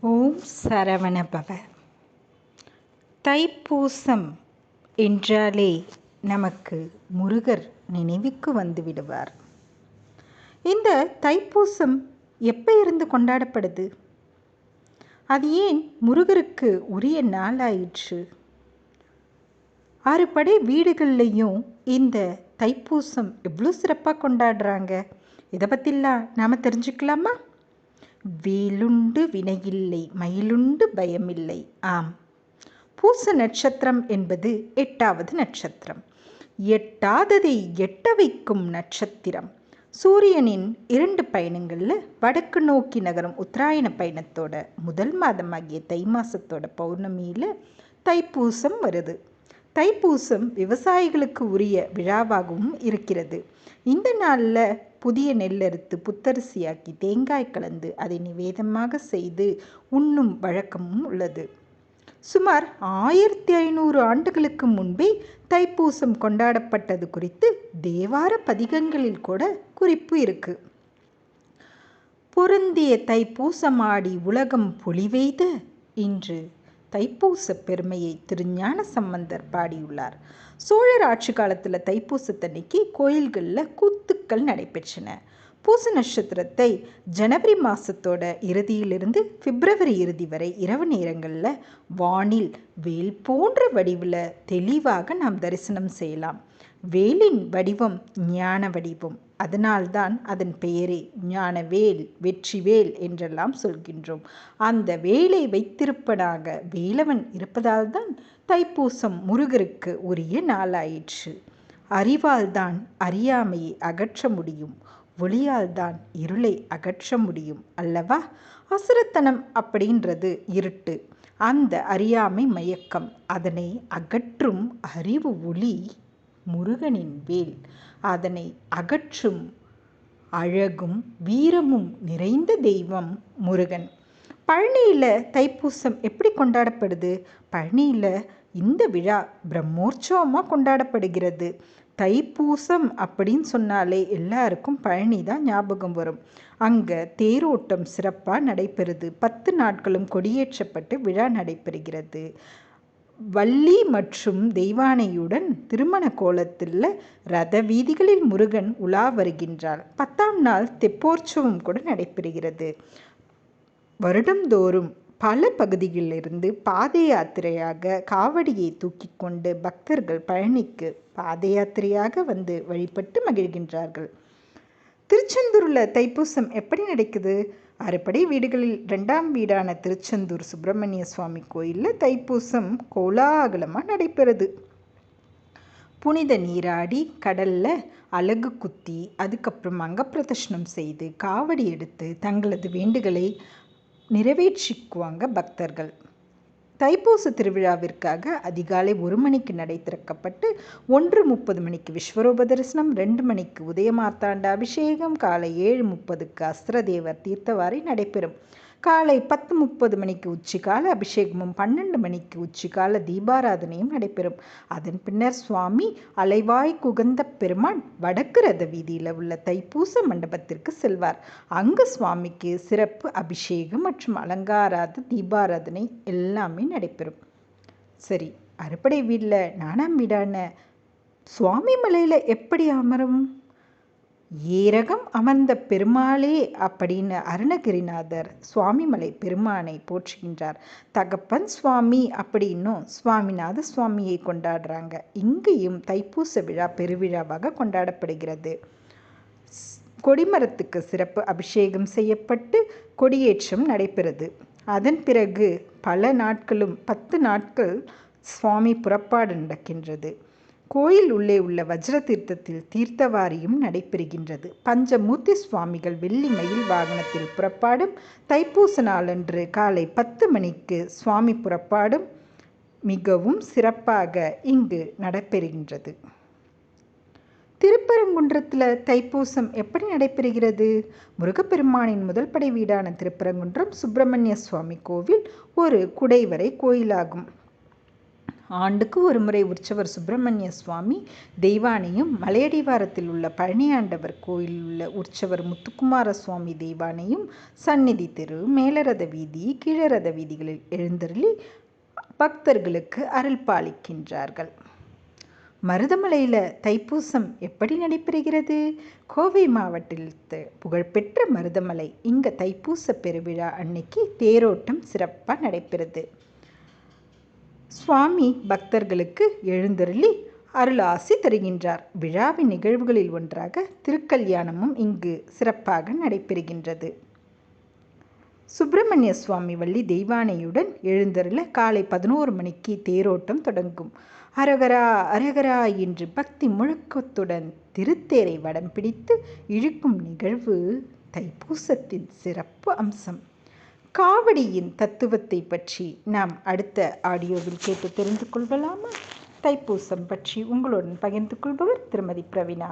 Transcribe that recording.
ஓம் சரவண பவ. தைப்பூசம் என்றாலே நமக்கு முருகர் நினைவுக்கு வந்து விடுவார். இந்த தைப்பூசம் எப்போ இருந்து கொண்டாடப்படுது? அது ஏன் முருகருக்கு உரிய நாளாயிற்று? 6 படை வீடுகள்லையும் இந்த தைப்பூசம் எவ்வளோ சிறப்பாக கொண்டாடுறாங்க. இதை பற்றிலாம் நாம் தெரிஞ்சுக்கலாமா? வேலுண்டு வினையில்லை, மயிலுண்டு பயமில்லை. ஆம், பூச நட்சத்திரம் என்பது 8வது நட்சத்திரம். எட்டாததை எட்ட வைக்கும் நட்சத்திரம். சூரியனின் 2 பயணங்களில் வடக்கு நோக்கி நகரும் உத்தராயண பயணத்தோட முதல் மாதமாகிய தை மாசத்தோட பௌர்ணமியில் தைப்பூசம் வருது. தைப்பூசம் விவசாயிகளுக்கு உரிய விழாவாகவும் இருக்கிறது. இந்த நாளில் புதிய நெல்லறுத்து புத்தரிசியாக்கி தேங்காய் கலந்து அதை நிவேதமாக செய்து உண்ணும் வழக்கமும் உள்ளது. சுமார் 1500 ஆண்டுகளுக்கு முன்பே தைப்பூசம் கொண்டாடப்பட்டது குறித்து தேவார பதிகங்களில் கூட குறிப்பு இருக்கு. பொருந்திய தைப்பூசமாடி உலகம் பொலிவெய்த இன்று தைப்பூச பெருமையை திருஞான சம்பந்தர் பாடியுள்ளார். சோழர் ஆட்சி காலத்தில் தைப்பூசத்தன்னைக்கு கோயில்களில் கூத்துக்கள் நடைபெற்றன. பூச நட்சத்திரத்தை ஜனவரி மாதத்தோட இறுதியிலிருந்து பிப்ரவரி இறுதி வரை இரவு நேரங்களில் வானில் வேல் போன்ற வடிவில் தெளிவாக நாம் தரிசனம் செய்யலாம். வேலின் வடிவம் ஞான வடிவம். அதனால்தான் அதன் பெயரே ஞானவேல், வெற்றிவேல் என்றெல்லாம் சொல்கின்றோம். அந்த வேலை வைத்திருப்பதாக வேலவன் இருப்பதால் தான் தைப்பூசம் முருகருக்கு உரிய நாளாயிற்று. அறிவால் தான் அறியாமையை அகற்ற முடியும், ஒளியால் தான் இருளை அகற்ற முடியும் அல்லவா? அசுரத்தனம் அப்படின்றது இருட்டு, அந்த அறியாமை மயக்கம். அதனை அகற்றும் அறிவு ஒளி முருகனின் வேல். அதனை அகற்றும் அழகும் வீரமும் நிறைந்த தெய்வம் முருகன். பழனியில் தைப்பூசம் எப்படி கொண்டாடப்படுது? பழனியில் இந்த விழா பிரம்மோற்சவமாக கொண்டாடப்படுகிறது. தைப்பூசம் அப்படின்னு சொன்னாலே எல்லாருக்கும் பழனி தான் ஞாபகம் வரும். அங்கே தேரோட்டம் சிறப்பாக நடைபெறுது. 10 நாட்களும் கொடியேற்றப்பட்டு விழா நடைபெறுகிறது. வள்ளி மற்றும் தெய்வானையுடன் திருமண கோலத்தில் ரத வீதிகளில் முருகன் உலா வருகின்றார். 10ஆம் நாள் தெப்போற்சவம் கூட நடைபெறுகிறது. வருடந்தோறும் பல பகுதிகளிலிருந்து பாத யாத்திரையாக காவடியை தூக்கி கொண்டு பக்தர்கள் பழனிக்கு பாத யாத்திரையாக வந்து வழிபட்டு மகிழ்கின்றார்கள். திருச்செந்தூரில் தைப்பூசம் எப்படி நடக்குது? 6 படை வீடுகளில் 2ஆம் வீடான திருச்செந்தூர் சுப்பிரமணிய சுவாமி கோயிலில் தைப்பூசம் கோலாகலமாக நடைபெறுது. புனித நீராடி கடலில் அலகு குத்தி அதுக்கப்புறம் அங்கப்பிரதட்சணம் செய்து காவடி எடுத்து தங்களது வேண்டுகளை நிறைவேற்றிக்குவாங்க பக்தர்கள். தைப்பூச திருவிழாவிற்காக அதிகாலை 1 மணிக்கு நடை திறக்கப்பட்டு 1:30 மணிக்கு விஸ்வரூப தரிசனம், 2 மணிக்கு உதயமார்த்தாண்ட அபிஷேகம், காலை 7:30க்கு அஸ்திரதேவர் தீர்த்தவாரி நடைபெறும். காலை 10:30 மணிக்கு உச்சிக்கால அபிஷேகமும் 12 மணிக்கு உச்சிக்கால தீபாராதனையும் நடைபெறும். அதன் பின்னர் சுவாமி அலைவாய் குகந்த பெருமான் வடக்கு ரத வீதியில் உள்ள தைப்பூச மண்டபத்திற்கு செல்வார். அங்கு சுவாமிக்கு சிறப்பு அபிஷேகம் மற்றும் அலங்காராத தீபாராதனை எல்லாமே நடைபெறும். சரி, அறுபடை வீட்டில் 4ஆம் வீடான சுவாமி மலையில் எப்படி அமரும்? ஏரகம் அமர்ந்த பெருமாளே அப்படின்னு அருணகிரிநாதர் சுவாமிமலை பெருமானை போற்றுகின்றார். தகப்பன் சுவாமி அப்படின்னும் சுவாமிநாத சுவாமியை கொண்டாடுறாங்க. இங்கேயும் தைப்பூச விழா பெருவிழாவாக கொண்டாடப்படுகிறது. கொடிமரத்துக்கு சிறப்பு அபிஷேகம் செய்யப்பட்டு கொடியேற்றம் நடைபெறுது. அதன் பிறகு பல நாட்களும் 10 நாட்கள் சுவாமி புறப்பாடு நடக்கின்றது. கோயில் உள்ளே உள்ள வஜ்ர தீர்த்தத்தில் தீர்த்தவாரியும் நடைபெறுகின்றது. பஞ்சமூர்த்தி சுவாமிகள் வெள்ளி மயில் வாகனத்தில் புறப்பாடும் தைப்பூச நாளன்று காலை 10 மணிக்கு சுவாமி புறப்பாடும் மிகவும் சிறப்பாக இங்கு நடைபெறுகின்றது. திருப்பரங்குன்றத்தில் தைப்பூசம் எப்படி நடைபெறுகிறது? முருகப்பெருமானின் முதல் படை வீடான திருப்பரங்குன்றம் சுப்பிரமணிய சுவாமி கோவில் ஒரு குடைவரை கோயிலாகும். ஆண்டுக்கு ஒரு முறை உற்சவர் சுப்பிரமணிய சுவாமி தெய்வானையும், மலையடிவாரத்தில் உள்ள பழனியாண்டவர் கோயிலில் உள்ள உற்சவர் முத்துக்குமார சுவாமி தெய்வானையும் சந்நிதி தெரு, மேலரத வீதி, கீழரத வீதிகளில் எழுந்தருளி பக்தர்களுக்கு அருள் பாலிக்கின்றார்கள். மருதமலையில் தைப்பூசம் எப்படி நடைபெறுகிறது? கோவை மாவட்டத்தில் புகழ்பெற்ற மருதமலை இங்கே தைப்பூச பெருவிழா அன்னைக்கு தேரோட்டம் சிறப்பாக நடைபெறுது. சுவாமி பக்தர்களுக்கு எழுந்தருளி அருளாசி தருகின்றார். விழாவின் நிகழ்வுகளில் ஒன்றாக திருக்கல்யாணமும் இங்கு சிறப்பாக நடைபெறுகின்றது. சுப்பிரமணிய சுவாமி வள்ளி தெய்வானையுடன் எழுந்தருள காலை 11 மணிக்கு தேரோட்டம் தொடங்கும். அரகரா அரகரா என்று பக்தி முழக்கத்துடன் திருத்தேரை வடம் பிடித்து இழுக்கும் நிகழ்வு தைப்பூசத்தின் சிறப்பு அம்சம். காவடியின் தத்துவத்தை பற்றி நாம் அடுத்த ஆடியோவில் கேட்டு தெரிந்து கொள்ளலாமா? தைப்பூசம் பற்றி உங்களுடன் பகிர்ந்து கொள்பவர் திருமதி பிரவீனா.